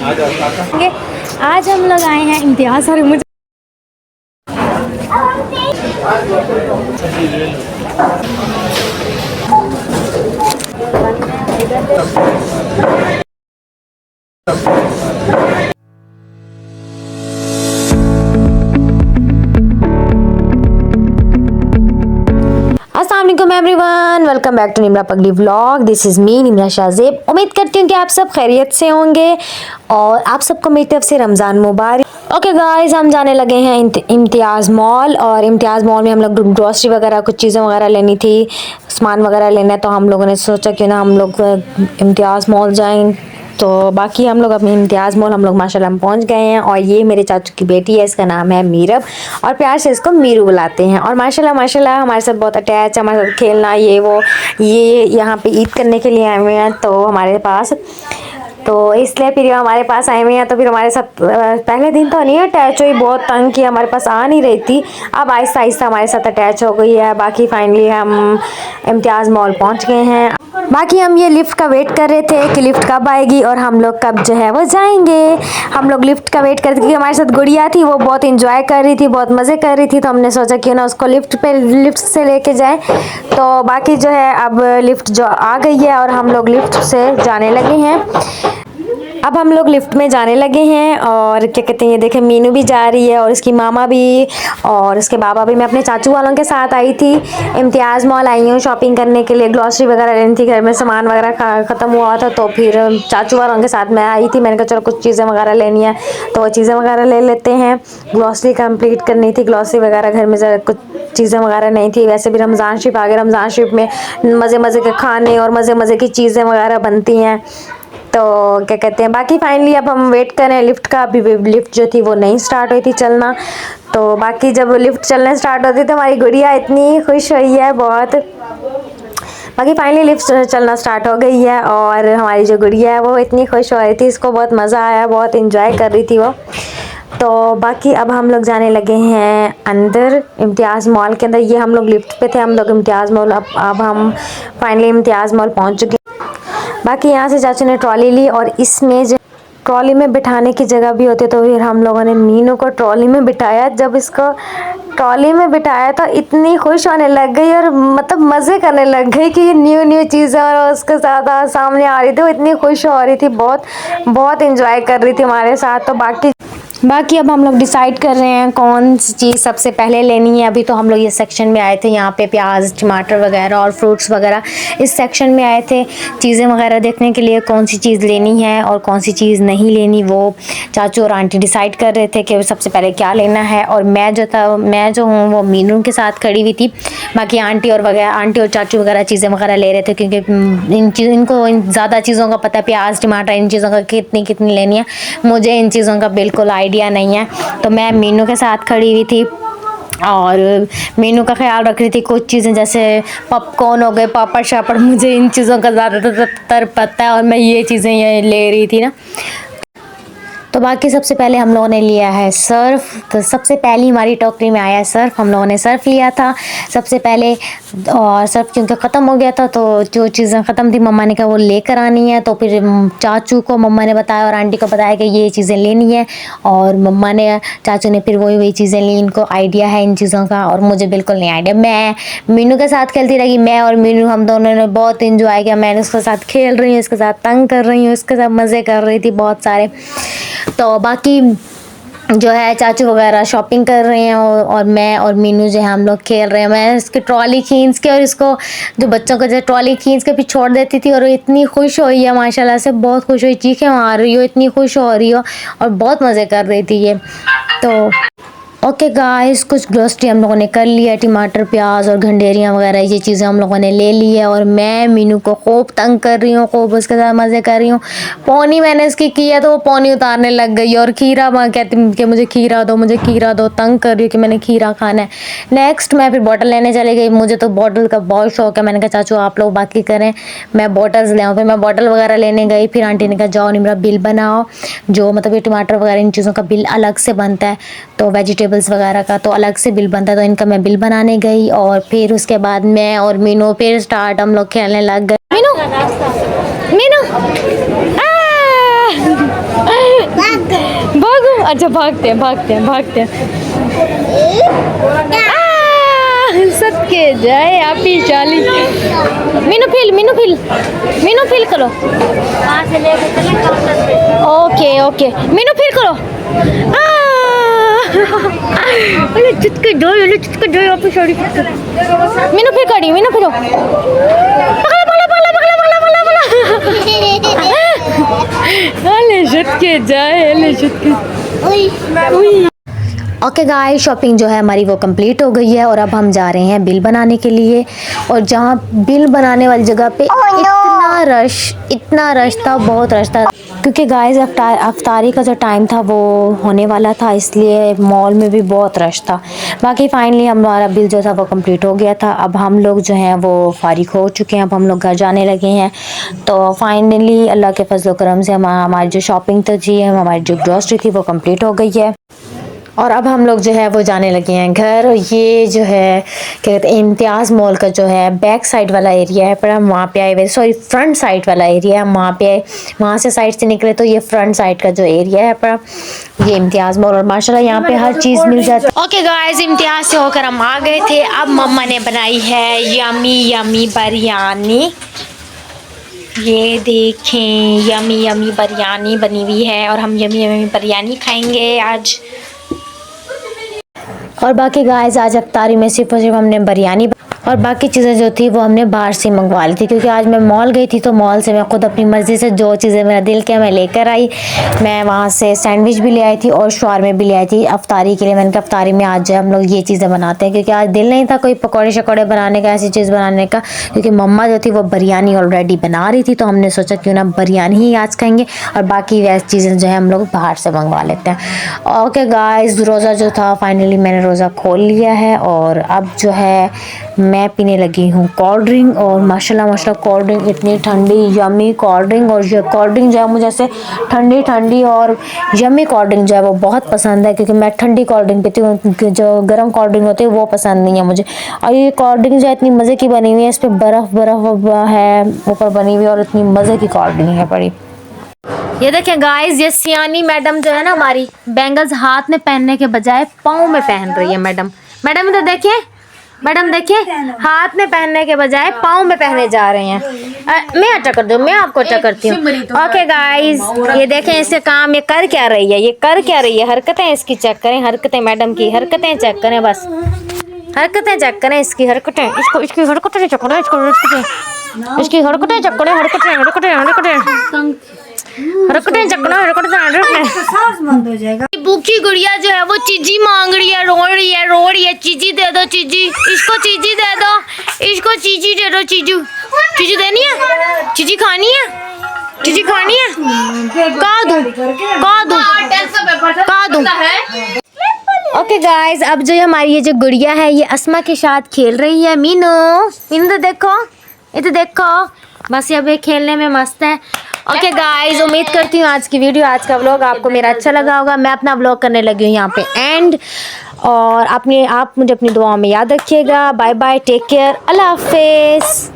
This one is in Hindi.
आज हम लोग आए हैं इम्तियाज़ और मुझे अस्सलाम वालेकुम everyone, welcome back to Nimra Pagli vlog. This is me Nimra Shahzeb. उम्मीद करती हूँ कि आप सब खैरियत से होंगे और आप सबको मेरी तरफ से रमज़ान मुबारक। ओके गाइस, हम जाने लगे हैं इम्तियाज़ मॉल। और इम्तियाज़ मॉल में हम लोग ग्रॉसरी वगैरह कुछ चीज़ें वगैरह लेनी थी, सामान वगैरह लेना है, तो हम लोगों ने सोचा कि ना हम लोग इम्तियाज़ मॉल जाएँ। तो बाकी हम लोग अपने इम्तियाज़ मॉल हम लोग माशाल्लाह हम पहुंच गए हैं। और ये मेरे चाचू की बेटी है, इसका नाम है मीरब और प्यार से इसको मीरू बुलाते हैं। और माशाल्लाह माशाल्लाह हमारे साथ बहुत अटैच है, हमारे साथ खेलना ये वो। ये यहाँ पे ईद करने के लिए आए हुए हैं तो हमारे पास, तो इसलिए फिर हमारे पास आए हुए हैं। तो फिर हमारे साथ पहले दिन तो नहीं अटैच हुई, बहुत तंग किया, हमारे पास आ नहीं रही थी। अब आहिस्ता आहिस्ता हमारे साथ अटैच हो गई है। बाकी फाइनली हम इम्तियाज़ मॉल पहुंच गए हैं। बाकी हम ये लिफ्ट का वेट कर रहे थे कि लिफ्ट कब आएगी और हम लोग कब जो है वो जाएंगे। हम लोग लिफ्ट का वेट करते, क्योंकि हमारे साथ गुड़िया थी, वो बहुत इंजॉय कर रही थी, बहुत मज़े कर रही थी, तो हमने सोचा क्यों ना उसको लिफ्ट से लेके जाए। तो बाकी जो है अब लिफ्ट जो आ गई है और हम लोग लिफ्ट से जाने लगे हैं। अब हम लोग लिफ्ट में जाने लगे हैं और क्या कहते हैं, ये देखें मीनू भी जा रही है और इसकी मामा भी और उसके बाबा भी। मैं अपने चाचू वालों के साथ आई थी, इम्तियाज़ मॉल आई हूँ शॉपिंग करने के लिए, ग्लॉसरी वगैरह लेनी थी, घर में सामान वगैरह ख़त्म हुआ था, तो फिर चाचू वालों के साथ मैं आई थी। मैंने कहा चलो कुछ चीज़ें वगैरह लेनी है तो वो चीज़ें वगैरह ले लेते हैं। ग्लॉसरी कंप्लीट करनी थी, ग्लॉसरी वगैरह घर में ज़रा कुछ चीज़ें वगैरह नहीं थी। वैसे भी रमज़ान शरीफ आ गए, रमज़ान शरीफ में मज़े मज़े के खाने और मज़े मज़े की चीज़ें वगैरह बनती हैं। तो क्या कहते हैं, बाकी फाइनली अब हम वेट कर रहे हैं लिफ्ट का। अभी लिफ्ट जो थी वो नहीं स्टार्ट हुई थी चलना। तो बाकी जब लिफ्ट चलना स्टार्ट होती तो हमारी गुड़िया इतनी खुश हुई है बहुत। बाकी फाइनली लिफ्ट चलना स्टार्ट हो गई है और हमारी जो गुड़िया है वो इतनी खुश हो रही थी, इसको बहुत मज़ा आया, बहुत इंजॉय कर रही थी वो। तो बाकी अब हम लोग जाने लगे हैं अंदर इम्तियाज़ मॉल के अंदर। ये हम लोग लिफ्ट पे थे, हम लोग इम्तियाज़ मॉल, अब हम फाइनली इम्तियाज़ मॉल पहुंच चुके। बाकी यहाँ से चाचू ने ट्रॉली ली और इसमें जो ट्रॉली में बिठाने की जगह भी होती है, तो फिर हम लोगों ने मीनू को ट्रॉली में बिठाया। जब इसको ट्रॉली में बिठाया तो इतनी खुश होने लग गई और मतलब मज़े करने लग गई कि ये न्यू न्यू चीज़ें और उसके साथ सामने आ रही थी, वो इतनी खुश हो रही थी, बहुत बहुत इंजॉय कर रही थी हमारे साथ। तो बाकी अब हम लोग डिसाइड कर रहे हैं कौन सी चीज़ सबसे पहले लेनी है। अभी तो हम लोग ये सेक्शन में आए थे, यहाँ पे प्याज टमाटर वगैरह और फ्रूट्स वगैरह इस सेक्शन में आए थे चीज़ें वगैरह देखने के लिए, कौन सी चीज़ लेनी है और कौन सी चीज़ नहीं लेनी, वो चाचू और आंटी डिसाइड कर रहे थे कि सबसे पहले क्या लेना है। और मैं जो हूँ वो मीनू के साथ खड़ी हुई थी। बाकी आंटी और चाचू वगैरह चीज़ें वगैरह ले रहे थे, क्योंकि इनको इन ज़्यादा चीज़ों का पता है, प्याज टमाटर इन चीज़ों का कितनी कितनी लेनी है। मुझे इन चीज़ों का बिल्कुल आइडिया नहीं है, तो मैं मीनू के साथ खड़ी हुई थी और मीनू का ख्याल रख रही थी। कुछ चीज़ें जैसे पॉपकॉर्न हो गए, पापड़ शापड़, मुझे इन चीज़ों का ज़्यादातर पता है और मैं ये चीज़ें ये ले रही थी ना। तो बाकी सबसे पहले हम लोगों ने लिया है सर्फ़। तो सबसे पहली हमारी टोकरी में आया है सर्फ़, हम लोगों ने सर्फ़ लिया था सबसे पहले। और सर्फ़ क्योंकि ख़त्म हो गया था तो जो चीज़ें ख़त्म थी मम्मा ने कहा वो लेकर आनी है। तो फिर चाचू को मम्मा ने बताया और आंटी को बताया कि ये चीज़ें लेनी है, और मम्मा ने चाचू ने फिर वही चीज़ें ली। इनको आइडिया है इन चीज़ों का और मुझे बिल्कुल नहीं आइडिया। मैं मीनू के साथ खेलती रही, मैं और मीनू हम दोनों ने बहुत इंजॉय किया। मैंने उसके साथ खेल रही हूँ, उसके साथ तंग कर रही हूँ, उसके साथ मज़े कर रही थी बहुत सारे। तो बाकी जो है चाचू वगैरह शॉपिंग कर रहे हैं और मैं और मीनू जो है हम लोग खेल रहे हैं। मैं इसकी ट्रॉली खींच के और इसको जो बच्चों को जो ट्रॉली खींच के फिर छोड़ देती थी और इतनी खुश हुई है माशाल्लाह से, बहुत खुश हुई, चीखें मार रही हो, इतनी खुश हो रही हो और बहुत मज़े कर रही थी ये। तो ओके गाइस, कुछ ग्रोसरी हम लोगों ने कर लिया, टमाटर प्याज और घंडेरियाँ वगैरह ये चीज़ें हम लोगों ने ले ली है। और मैं मीनू को खूब तंग कर रही हूँ, खूब उसके साथ मज़े कर रही हूँ। पौनी मैंने इसकी की है तो वो पौनी उतारने लग गई और खीरा माँ कहती कि मुझे खीरा दो, मुझे खीरा दो, तंग कर रही हूँ कि मैंने खीरा खाना है। नेक्स्ट मैं फिर बॉटल लेने चली गई, मुझे तो बॉटल का बहुत शौक है। मैंने कहा चाचू आप लोग बाकी करें, मैं बॉटल्स ले आऊँ। फिर मैं बॉटल वगैरह लेने गई, फिर आंटी ने कहा जाओ निम्रा बिल बनाओ, जो मतलब ये टमाटर वगैरह इन चीज़ों का बिल अलग से बनता है, तो वेजिटेबल्स वगैरह का तो अलग से बिल बनता है, तो इनका मैं बिल बनाने गई। और फिर उसके बाद मैं और मीनू फिर हम लोग खेलने लग गए। मीनू मीनू भागो, अच्छा भागते हैं भागते हैं भागते हैं। सबके जाए आप ही चाली। मीनू फिल करो। वहाँ से लेके चले काउंटर पे। ओके ओके मीनू फिल करो। अरे चुटके दो आप ही साड़ी मीनू फिर करी मीनू फिरो। ओके गाइस, शॉपिंग जो है हमारी वो कंप्लीट हो गई है और अब हम जा रहे हैं बिल बनाने के लिए। और जहाँ बिल बनाने वाली जगह पे इतना रश था, बहुत रश था, क्योंकि गाइस अफ्तारी का जो टाइम था वो होने वाला था, इसलिए मॉल में भी बहुत रश था। बाकी फाइनली हमारा बिल जो था वो कंप्लीट हो गया था। अब हम लोग जो हैं वो फारिग हो चुके हैं, अब हम लोग घर जाने लगे हैं। तो फाइनली अल्लाह के फजल करम से हमारी जो शॉपिंग तो थी, हमारी जो ग्रॉसरी थी वो कंप्लीट हो गई है। और अब हम लोग जो है वो जाने लगे हैं घर। ये जो है क्या कहते हैं, इम्तियाज़ मॉल का जो है बैक साइड वाला एरिया है, पर हम वहाँ पे आए हुए, सॉरी फ्रंट साइड वाला एरिया है, हम वहाँ पे आए, वहाँ से साइड से निकले तो ये फ्रंट साइड का जो एरिया है, पर ये इम्तियाज़ मॉल। और माशाल्लाह यहाँ पे हर चीज़ मिल जाती है। ओके गाइस, इम्तियाज़ से होकर हम आ गए थे। अब मम्मा ने बनाई है यमी बिरयानी। ये देखें, यमी बिरयानी बनी हुई है और हम यमी बिरयानी खाएंगे आज। और बाकी गाइस, आज अफ्तारी में सिर्फ हमने बिरयानी और बाकी चीज़ें जो थी वो हमने बाहर से मंगवा ली थी, क्योंकि आज मैं मॉल गई थी तो मॉल से मैं खुद अपनी मर्ज़ी से जो चीज़ें मेरा दिल किया मैं लेकर आई। मैं वहाँ से सैंडविच भी ले आई थी और शवारमे भी ले आई थी अफ्तारी के लिए। मैंने कहा अफ्तारी में आज हम लोग ये चीज़ें बनाते हैं, क्योंकि आज दिल नहीं था कोई पकौड़े शकौड़े बनाने का, ऐसी चीज़ बनाने का, क्योंकि मम्मा जो थी वो बिरयानी ऑलरेडी बना रही थी, तो हमने सोचा क्यों ना बिरयानी ही आज खाएँगे और बाकी वैसी चीज़ें जो है हम लोग बाहर से मंगवा लेते हैं। ओके गाइस, रोज़ा जो था फाइनली मैंने रोज़ा खोल लिया है और अब जो है मैं पीने लगी हूँ कोल्ड ड्रिंक। और माशाल्लाह कोल्ड ड्रिंक इतनी ठंडी यमी कोल्ड ड्रिंक, और ये कोल्ड ड्रिंक जो है मुझे ऐसे ठंडी और यमी कोल्ड ड्रिंक जो है वो बहुत पसंद है, क्योंकि मैं ठंडी कोल्ड ड्रिंक पीती हूँ, जो गर्म कोल्ड ड्रिंक होती है वो पसंद नहीं है मुझे। और ये कोल्ड ड्रिंक जो है इतनी मज़े की बनी हुई है, इस पर बर्फ़ है ऊपर बनी हुई है और इतनी मज़े की कोल्ड ड्रिंक है बड़ी। ये देखें गाइस, ये सियानी मैडम जो है ना हमारी, बैंगल्स हाथ में पहनने के बजाय पाँव में पहन रही है। मैडम इधर देखिए, मैडम देखिए, हाथ में पहनने के बजाय पाँव में पहने जा रहे हैं। मैं अच्छा कर दूँ, मैं आपको अच्छा करती हूँ। ओके गाइस, ये देखें इसके काम, ये कर क्या रही है, हरकतें इसकी चेक करें, हरकतें मैडम की हरकतें चेक करें, बस हरकतें चेक करें इसकी हरकतें, इसकी हरकतें चेक करें, इसकी हरकतें चेक करें, हरकतें भूखी गुड़िया जो है वो चीजी मांग रही है, रो रही है, चीजी दे दो, चीजी, इसको चीजी दे दो, इसको चीजी दे दो, चीजी देनी है, चीजी खानी है, का दूं। ओके गाइस, अब जो हमारी ये जो गुड़िया है ये अस्मा के साथ खेल रही है। मीनू तो देखो, ये तो देखो, बस ये अब ये खेलने में मस्त है। ओके गाइस, उम्मीद करती हूँ आज का व्लॉग आपको मेरा अच्छा लगा होगा। मैं अपना व्लॉग करने लगी हूँ यहाँ पे एंड, और आप मुझे अपनी दुआओं में याद रखिएगा। बाय बाय, टेक केयर, अल्लाह हाफिज़।